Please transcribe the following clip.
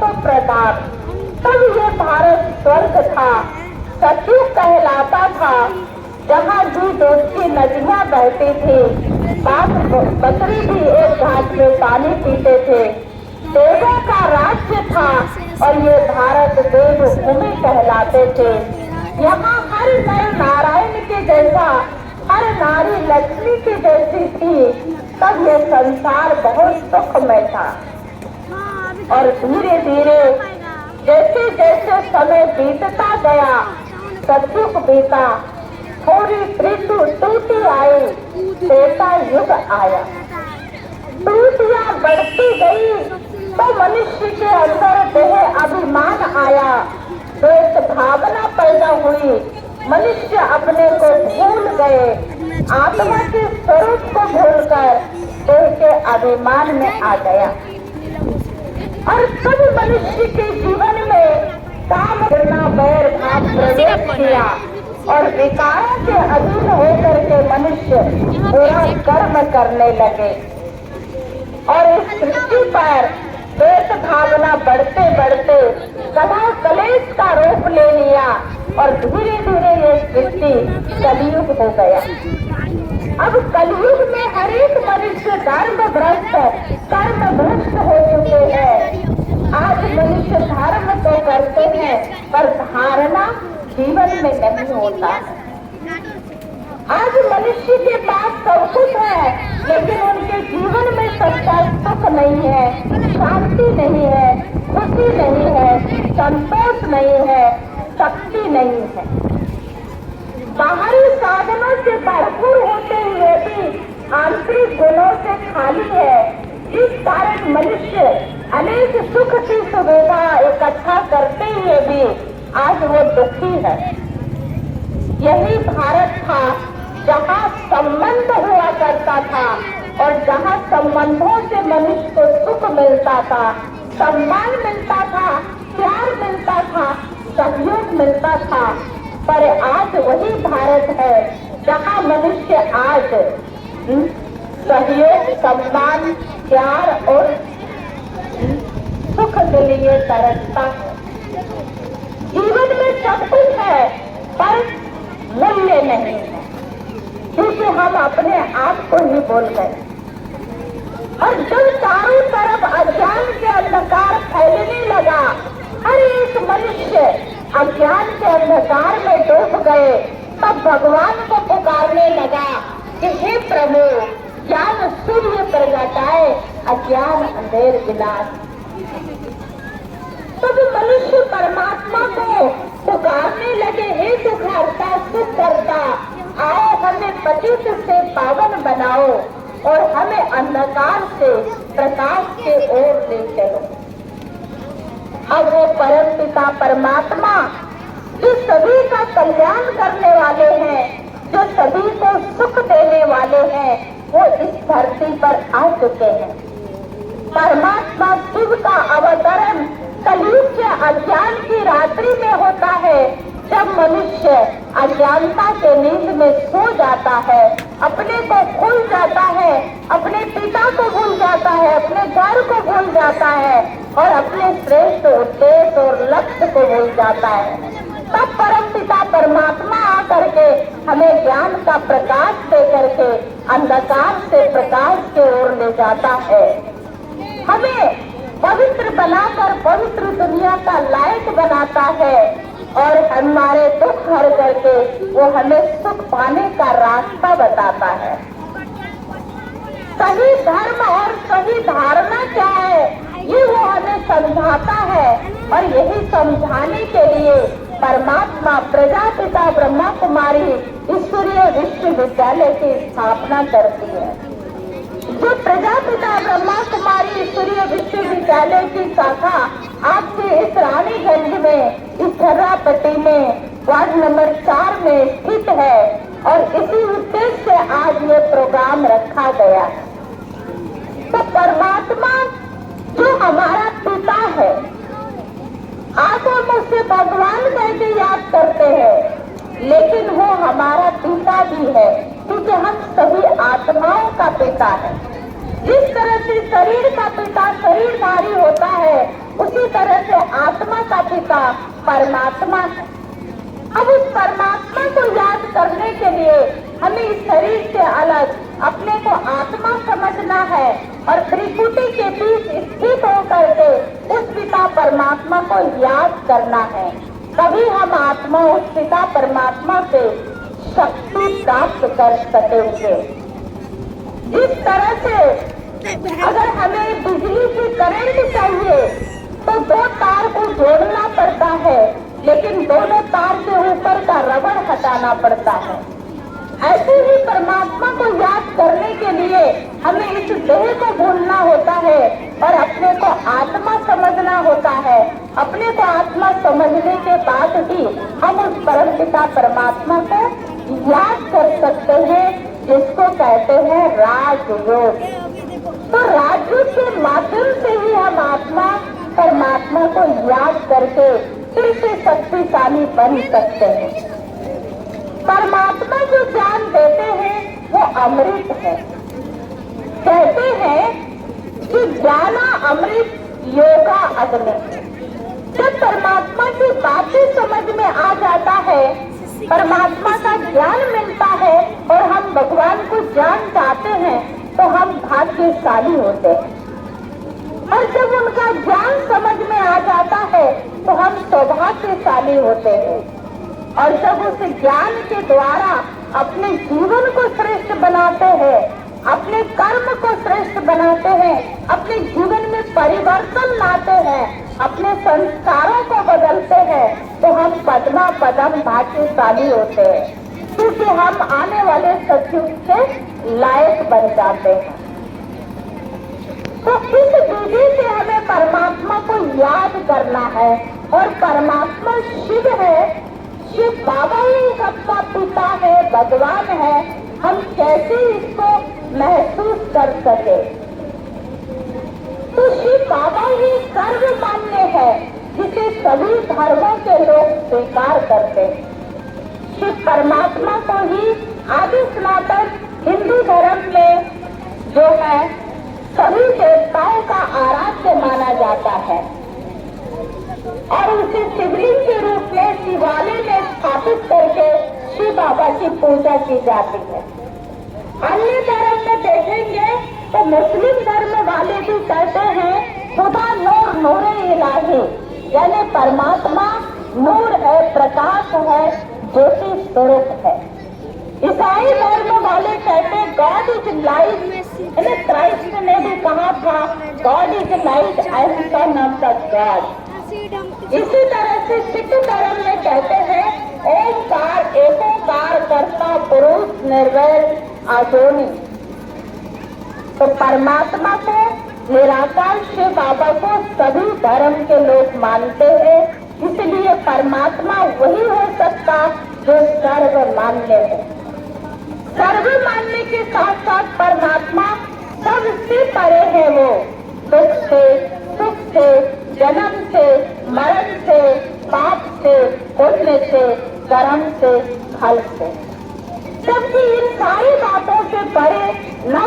सत्व प्रताप। तब ये भारत स्वर्ग था, सतयुग कहलाता था, जहाँ दूध की नदियाँ बहती थी, बाघ बकरी भी एक घाट में पानी पीते थे। देवों का राज्य था और ये भारत देव भूमि कहलाते थे। यहाँ हर नर नारायण के जैसा, हर नारी लक्ष्मी की जैसी थी। तब ये संसार बहुत सुखमय था। और धीरे धीरे जैसे जैसे समय बीतता गया, सतयुग बीता, थोड़ी त्रिटु टूटी आई, त्रेता युग आया। त्रुटियां बढ़ती गई तो मनुष्य के अंदर देह अभिमान आया, द्वेष भावना पैदा हुई, मनुष्य अपने को भूल गए, आत्मा के स्वरूप को भूलकर देह के अभिमान में आ गया। और तब मनुष्य के जीवन में काम करना बैर भाव प्रवेश किया और विकारों के अधीन होकर के मनुष्य बुरा कर्म करने लगे और इस सृष्टि पर द्वेष भावना बढ़ते बढ़ते कलह कलेश का रूप ले लिया और धीरे धीरे ये सृष्टि कलयुग हो गया। अब कलयुग में हर एक मनुष्य कर्म भ्रष्ट हो चुके हैं। आज मनुष्य धर्म तो करते हैं पर धारणा जीवन में नहीं होता है। आज मनुष्य के पास सब कुछ है लेकिन उनके जीवन में सच्चा सुख नहीं है, शांति नहीं है, खुशी नहीं है, संतोष नहीं है, शक्ति नहीं है। बाहरी साधनों से भरपूर होते हुए भी आंतरिक गुणों से खाली है। इस कारण मनुष्य अनेक सुख की सुविधा इकट्ठा करते हुए भी आज वो दुखी है। यही भारत था जहाँ संबंध हुआ करता था और जहाँ संबंधों से मनुष्य को सुख मिलता था, सम्मान मिलता था, प्यार मिलता था, सहयोग मिलता था। पर आज वही भारत है जहाँ मनुष्य आज सहयोग, सम्मान, प्यार और सुख के लिए तरसता है। जीवन में सब कुछ है पर मूल्य नहीं है, क्योंकि हम अपने आप को ही भूल गए। और जब चारों तरफ अज्ञान के अंधकार फैलने लगा, हर एक मनुष्य अज्ञान के अंधकार में डूब गए, तब भगवान को पुकारने लगा कि हे प्रभु, ज्ञान सूर्य प्रगटाए, अज्ञान अंधेर विनाश। तब मनुष्य परमात्मा को पुकारने लगे, हे दुखहर्ता, सुख करता, आओ हमें पतित से पावन बनाओ और हमें अंधकार से प्रकाश के ओर ले चलो। अब वो परम पिता परमात्मा जो सभी का कल्याण करने वाले हैं, जो सभी को सुख देने वाले हैं, वो इस धरती पर आ चुके हैं। परमात्मा शिव का अवतरण कलयुग के अज्ञान की रात्रि में होता है, जब मनुष्य अज्ञानता के नींद में सो जाता है, अपने को भूल जाता है, अपने पिता को भूल जाता है, अपने घर को भूल जाता है और अपने श्रेष्ठ उद्देश्य और लक्ष्य को भूल जाता है। तब परम पिता परमात्मा आकर के हमें ज्ञान का प्रकाश दे करके अंधकार से प्रकाश की ओर ले जाता है, हमें पवित्र बनाकर पवित्र दुनिया का लायक बनाता है और हमारे दुख हर करके वो हमें सुख पाने का रास्ता बताता है। सही धर्म और सही धारणा क्या है, ये वो हमें समझाता है और यही समझाने के लिए परमात्मा प्रजापिता ब्रह्मा कुमारी ईश्वरीय विश्वविद्यालय की स्थापना करती है। जो प्रजापिता ब्रह्मा कुमारी ईश्वरीय विश्वविद्यालय की शाखा आपके इस रानीगंज में, इस खर्रापट्टी में, वार्ड नंबर 4 में स्थित है और इसी उद्देश्य से आज ये प्रोग्राम रखा गया है। तो परमात्मा जो हमारा पिता है, आज हम उसे भगवान कह के याद करते हैं, लेकिन वो हमारा पिता भी है क्योंकि हम सभी आत्माओं का पिता है। जिस तरह से शरीर का पिता शरीरधारी होता है, उसी तरह पिता परमात्मा है। अब उस परमात्मा को याद करने के लिए हमें इस शरीर से अलग अपने को आत्मा समझना है और त्रिपुटी के बीच स्थित होकर के उस पिता परमात्मा को याद करना है। तभी हम आत्मा उस पिता परमात्मा से शक्ति प्राप्त कर सकेंगे। जिस तरह से अगर हमें बिजली की करंट चाहिए तो दो तार को जोड़ना पड़ता है, लेकिन दोनों तार के ऊपर का रबड़ हटाना पड़ता है। ऐसे ही परमात्मा को याद करने के लिए हमें इस देह को भूलना होता है और अपने को आत्मा समझना होता है। अपने को आत्मा समझने के बाद ही हम उस परम पिता परमात्मा को याद कर सकते हैं, जिसको कहते हैं राजयोग। तो राजयोग के माध्यम से ही हम आत्मा परमात्मा को याद करके फिर से शक्तिशाली बन सकते हैं। परमात्मा जो ज्ञान देते हैं वो अमृत है। कहते हैं कि ज्ञाना अमृत योगा अग्नि। जब परमात्मा की बातें समझ में आ जाता है, परमात्मा का ज्ञान मिलता है और हम भगवान को जान जाते हैं, तो हम भाग्यशाली होते हैं। और जब उनका ज्ञान समझ में आ जाता है तो हम सौभाग्यशाली होते हैं। और जब उस ज्ञान के द्वारा अपने जीवन को श्रेष्ठ बनाते हैं, अपने कर्म को श्रेष्ठ बनाते हैं, अपने जीवन में परिवर्तन लाते हैं, अपने संस्कारों को बदलते हैं, तो हम पद्मा पदम भाग्यशाली होते हैं, क्योंकि हम आने वाले सतयुग के लायक बन जाते हैं। तो इस विधि से हमें परमात्मा को याद करना है। और परमात्मा शिव है, शिव बाबा ही सबका पिता है, भगवान है। हम कैसे इसको महसूस कर सके? तो शिव बाबा ही सर्वमान्य है, जिसे सभी धर्मों के लोग स्वीकार करते हैं। शिव परमात्मा को ही आदि सनातन हिंदू धर्म में जो है सभी देवताओं का आराध्य माना जाता है और उसे शिवलिंग के रूप में शिवालय में स्थापित करके शिव बाबा की पूजा की जाती है। अन्य धर्म में देखेंगे तो मुस्लिम धर्म वाले भी कहते हैं खुदा नूर नूरे इलाही, यानी परमात्मा नूर है, प्रकाश है, ज्योति स्वरूप है। ईसाई धर्म वाले कहते हैं गॉड इज लाइट। क्राइस्ट ने भी कहा था God is light, I am son of the God. इसी तरह से सिख धर्म में कहते हैं ओंकार एकोकार कर्ता पुरुष निर्वैर अजोनी। तो परमात्मा को निराकार शिव बाबा को सभी धर्म के लोग मानते हैं, इसलिए परमात्मा वही हो सकता जो सर्वमान्य है। सर्वमान्य के साथ साथ परमात्मा सबसे परे है। वो दुख से, सुख से, जन्म से, मरण से, पाप से, पुण्य से, कर्म से, फल से, जबकि इन सारी बातों से परे न